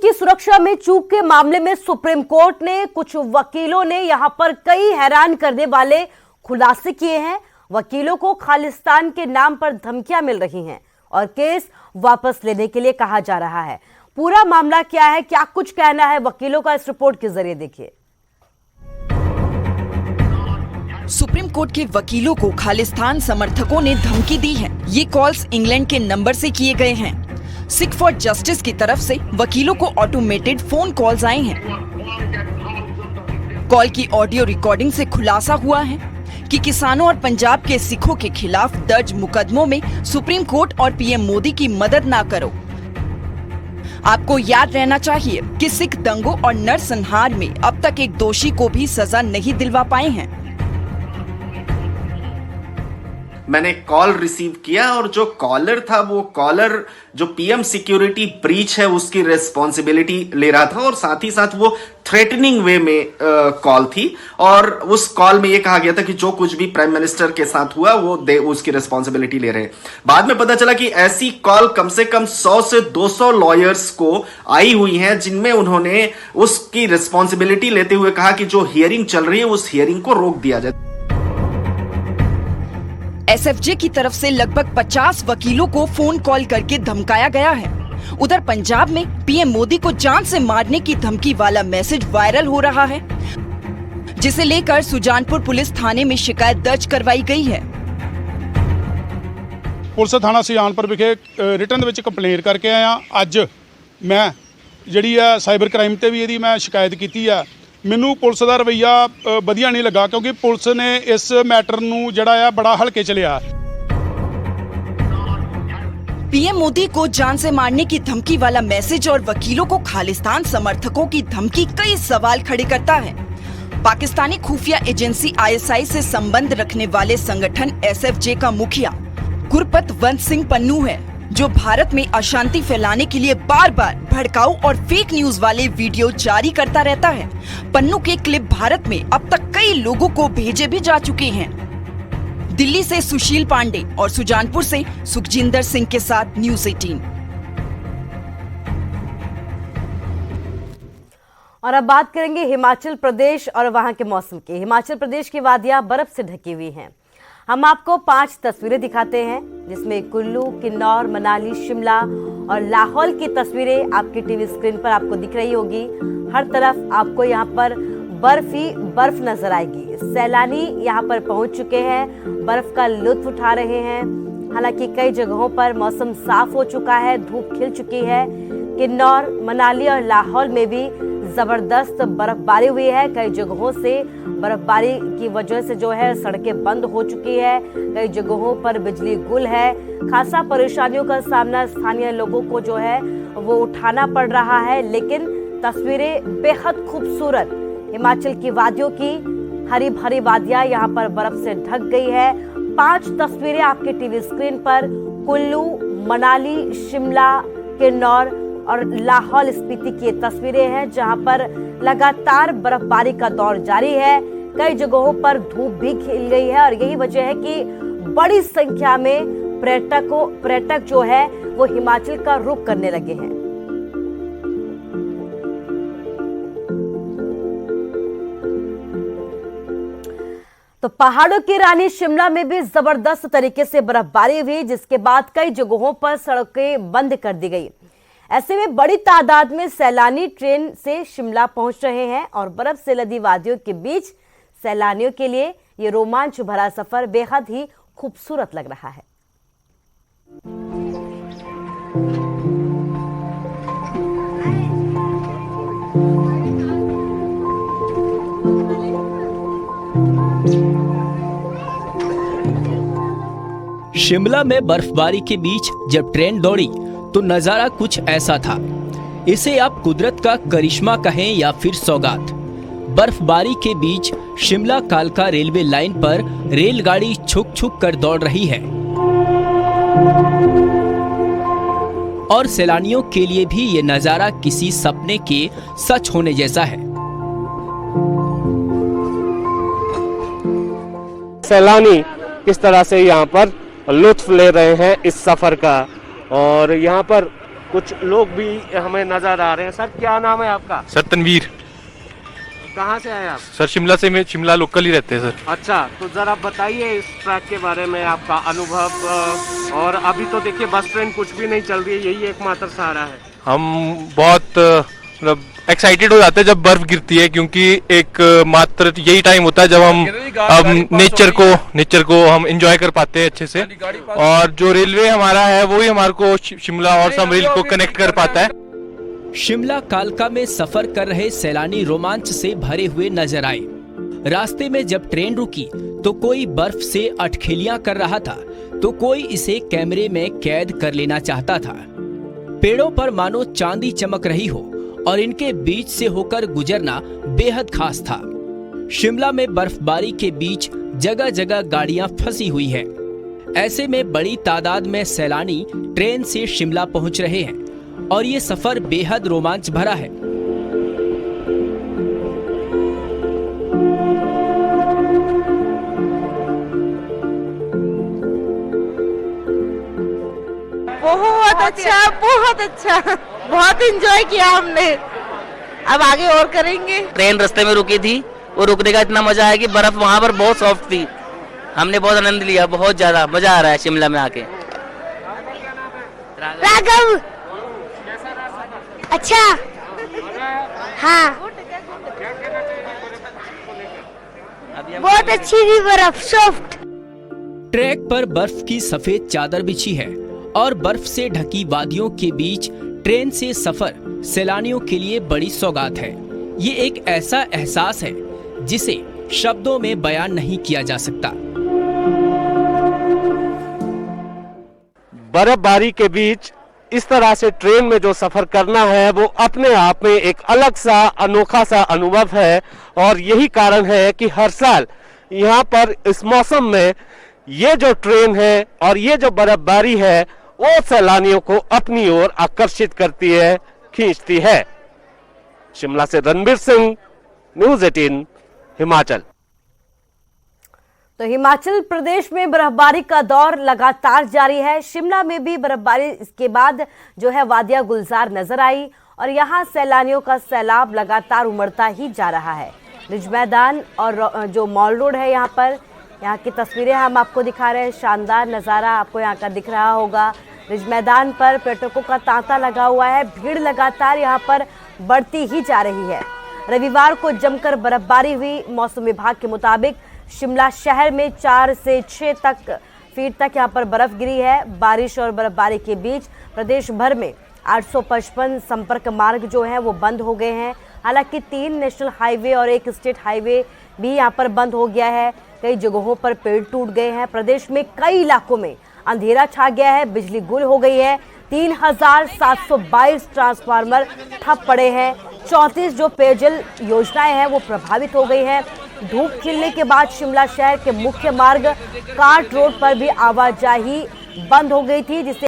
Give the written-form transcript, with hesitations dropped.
की सुरक्षा में चूक के मामले में सुप्रीम कोर्ट ने कुछ वकीलों ने यहां पर कई हैरान करने वाले खुलासे किए हैं। वकीलों को खालिस्तान के नाम पर धमकियां मिल रही हैं और केस वापस लेने के लिए कहा जा रहा है। पूरा मामला क्या है, क्या कुछ कहना है वकीलों का, इस रिपोर्ट के जरिए देखिए। सुप्रीम कोर्ट के वकीलों को खालिस्तान समर्थकों ने धमकी दी है। ये कॉल्स इंग्लैंड के नंबर से किए गए हैं। सिख फॉर जस्टिस की तरफ से वकीलों को ऑटोमेटेड फोन कॉल्स आए हैं। कॉल की ऑडियो रिकॉर्डिंग से खुलासा हुआ है कि किसानों और पंजाब के सिखों के खिलाफ दर्ज मुकदमों में सुप्रीम कोर्ट और पीएम मोदी की मदद ना करो। आपको याद रहना चाहिए कि सिख दंगों और नरसंहार में अब तक एक दोषी को भी सजा नहीं दिलवा पाए हैं। मैंने कॉल रिसीव किया और जो कॉलर था वो कॉलर जो पीएम सिक्योरिटी ब्रीच है उसकी रिस्पॉन्सिबिलिटी ले रहा था और साथ ही साथ वो थ्रेटनिंग वे में कॉल थी और उस कॉल में ये कहा गया था कि जो कुछ भी प्राइम मिनिस्टर के साथ हुआ वो उसकी रिस्पॉन्सिबिलिटी ले रहे हैं। बाद में पता चला कि ऐसी कॉल कम से कम 100 से 200 लॉयर्स को आई हुई है जिनमें उन्होंने उसकी रिस्पॉन्सिबिलिटी लेते हुए कहा कि जो हियरिंग चल रही है उस हियरिंग को रोक दिया जाए। एसएफजे की तरफ से लगभग 50 वकीलों को फोन कॉल करके धमकाया गया है। उधर पंजाब में पीएम मोदी को जान से मारने की धमकी वाला मैसेज वायरल हो रहा है, जिसे लेकर सुजानपुर पुलिस थाने में शिकायत दर्ज करवाई गई है। पुलिस थाना सुजानपुर विखे रिटन विच कंप्लेंट करके आया। अज मैं जिहड़ी है साइबर क्राइम ते भी इहदी मैं शिकायत कीती है। ਮੈਨੂੰ ਪੁਲਿਸ ਦਾ ਰਵੱਈਆ ਵਧੀਆ नहीं लगा क्योंकि पुलिस ने इस मैटर ਨੂੰ ਜਿਹੜਾ ਆ बड़ा हल्के च लिया। पीएम मोदी को जान से मारने की धमकी वाला मैसेज और वकीलों को खालिस्तान समर्थकों की धमकी कई सवाल खड़े करता है। पाकिस्तानी खुफिया एजेंसी आईएसआई से संबंध रखने वाले संगठन एसएफजे का मुखिया गुरपतवंत सिंह पन्नू है, जो भारत में अशांति फैलाने के लिए बार बार भड़काऊ और फेक न्यूज वाले वीडियो जारी करता रहता है। पन्नू के क्लिप भारत में अब तक कई लोगों को भेजे भी जा चुके हैं। दिल्ली से सुशील पांडे और सुजानपुर से सुखजिंदर सिंह के साथ न्यूज़ 18। और अब बात करेंगे हिमाचल प्रदेश और वहां के मौसम की। हिमाचल प्रदेश की वादियां बर्फ से ढकी हुई हैं। हम आपको 5 तस्वीरें दिखाते हैं जिसमें कुल्लू, किन्नौर, मनाली, शिमला और लाहौल की तस्वीरें आपकी टीवी स्क्रीन पर आपको दिख रही होगी। हर तरफ आपको यहाँ पर बर्फ ही बर्फ नजर आएगी। सैलानी यहाँ पर पहुंच चुके हैं, बर्फ का लुत्फ उठा रहे हैं। हालांकि कई जगहों पर मौसम साफ हो चुका है, धूप खिल चुकी है। किन्नौर, मनाली और लाहौल में भी जबरदस्त बर्फबारी हुई है। कई जगहों से बर्फबारी की वजह से जो है सड़कें बंद हो चुकी है। कई जगहों पर बिजली गुल है। खासा परेशानियों का सामना स्थानीय लोगों को जो है वो उठाना पड़ रहा है। लेकिन तस्वीरें बेहद खूबसूरत हिमाचल की वादियों की, हरी भरी वादियां यहाँ पर बर्फ से ढक गई है। 5 तस्वीरें आपके टीवी स्क्रीन पर कुल्लू, मनाली, शिमला, किन्नौर और लाहौल स्पीति की तस्वीरें हैं जहां पर लगातार बर्फबारी का दौर जारी है। कई जगहों पर धूप भी खिल गई है और यही वजह है कि बड़ी संख्या में पर्यटक जो है वो हिमाचल का रुख करने लगे हैं। तो पहाड़ों की रानी शिमला में भी जबरदस्त तरीके से बर्फबारी हुई, जिसके बाद कई जगहों पर सड़कें बंद कर दी गई। ऐसे में बड़ी तादाद में सैलानी ट्रेन से शिमला पहुंच रहे हैं और बर्फ से लदी वादियों के बीच सैलानियों के लिए ये रोमांच भरा सफर बेहद ही खूबसूरत लग रहा है। शिमला में बर्फबारी के बीच जब ट्रेन दौड़ी तो नजारा कुछ ऐसा था। इसे आप कुदरत का करिश्मा कहें या फिर सौगात। बर्फबारी के बीच शिमला कालका रेलवे लाइन पर रेलगाड़ी छुक छुक कर दौड़ रही है और सैलानियों के लिए भी ये नजारा किसी सपने के सच होने जैसा है। सैलानी किस तरह से यहाँ पर लुत्फ ले रहे हैं इस सफर का, और यहाँ पर कुछ लोग भी हमें नजर आ रहे हैं। सर क्या नाम है आपका? सर तनवीर। कहाँ से आए आप? सर शिमला से, मैं शिमला लोकल ही रहते हैं सर। अच्छा, तो जरा बताइए इस ट्रैक के बारे में आपका अनुभव। और अभी तो देखिए बस ट्रेन कुछ भी नहीं चल रही है, यही एकमात्र सहारा है। हम बहुत मतलब एक्साइटेड हो जाते हैं जब बर्फ गिरती है, क्योंकि एक मात्र यही टाइम होता है जब हम नेचर को हम एंजॉय कर पाते हैं अच्छे से। और जो रेलवे हमारा है वो ही हमारे को शिमला और समरील को कनेक्ट कर पाता है। शिमला कालका में सफर कर रहे सैलानी रोमांच से भरे हुए नजर आए। रास्ते में जब ट्रेन रुकी तो कोई बर्फ से अटखेलियां कर रहा था, तो कोई इसे कैमरे में कैद कर लेना चाहता था। पेड़ों पर मानो चांदी चमक रही हो और इनके बीच से होकर गुजरना बेहद खास था। शिमला में बर्फबारी के बीच जगह जगह गाड़ियां फंसी हुई है। ऐसे में बड़ी तादाद में सैलानी ट्रेन से शिमला पहुंच रहे हैं और ये सफर बेहद रोमांच भरा है। बहुत अच्छा, बहुत एंजॉय किया हमने। अब आगे और करेंगे। ट्रेन रास्ते में रुकी थी, वो रुकने का इतना मजा आया कि बर्फ वहाँ पर बहुत सॉफ्ट थी। हमने बहुत आनंद लिया, बहुत ज्यादा मजा आ रहा है शिमला में आके। राघव, अच्छा, हाँ, बहुत अच्छी थी बर्फ, सॉफ्ट। ट्रैक पर बर्फ की सफेद चादर बिछी है और बर्फ से ढकी वादियों के बीच ट्रेन से सफर सैलानियों के लिए बड़ी सौगात है। ये एक ऐसा एहसास है जिसे शब्दों में बयान नहीं किया जा सकता। बर्फबारी के बीच इस तरह से ट्रेन में जो सफर करना है वो अपने आप में एक अलग सा अनोखा सा अनुभव है। और यही कारण है कि हर साल यहाँ पर इस मौसम में ये जो ट्रेन है और ये जो बर्फबारी है वो सैलानियों को अपनी ओर आकर्षित करती है, खींचती है। शिमला से रणबीर सिंह, न्यूज़ 18 हिमाचल। तो हिमाचल प्रदेश में बर्फबारी का दौर लगातार जारी है। शिमला में भी बर्फबारी इसके बाद जो है वादिया गुलजार नजर आई और यहाँ सैलानियों का सैलाब लगातार उमड़ता ही जा रहा है। रिज मैदान और जो मॉल रोड है यहाँ की तस्वीरें हम आपको दिखा रहे हैं। शानदार नज़ारा आपको यहाँ का दिख रहा होगा। रिज मैदान पर पर्यटकों का तांता लगा हुआ है, भीड़ लगातार यहाँ पर बढ़ती ही जा रही है। रविवार को जमकर बर्फबारी हुई। मौसम विभाग के मुताबिक शिमला शहर में 4 से 6 फीट तक यहाँ पर बर्फ गिरी है। बारिश और बर्फबारी के बीच प्रदेश भर में 855 संपर्क मार्ग जो हैं वो बंद हो गए हैं। हालांकि 3 नेशनल हाईवे और 1 स्टेट हाईवे भी यहाँ पर बंद हो गया है। कई जगहों पर पेड़ टूट गए हैं। प्रदेश में कई इलाकों में अंधेरा छा गया है, बिजली गुल हो गई है। 3722 ट्रांसफार्मर ठप पड़े हैं। 34 जो पेयजल योजनाएं हैं वो प्रभावित हो गई हैं। धूप खिलने के बाद शिमला शहर के मुख्य मार्ग कार्ट रोड पर भी आवाजाही बंद हो गई थी, जिससे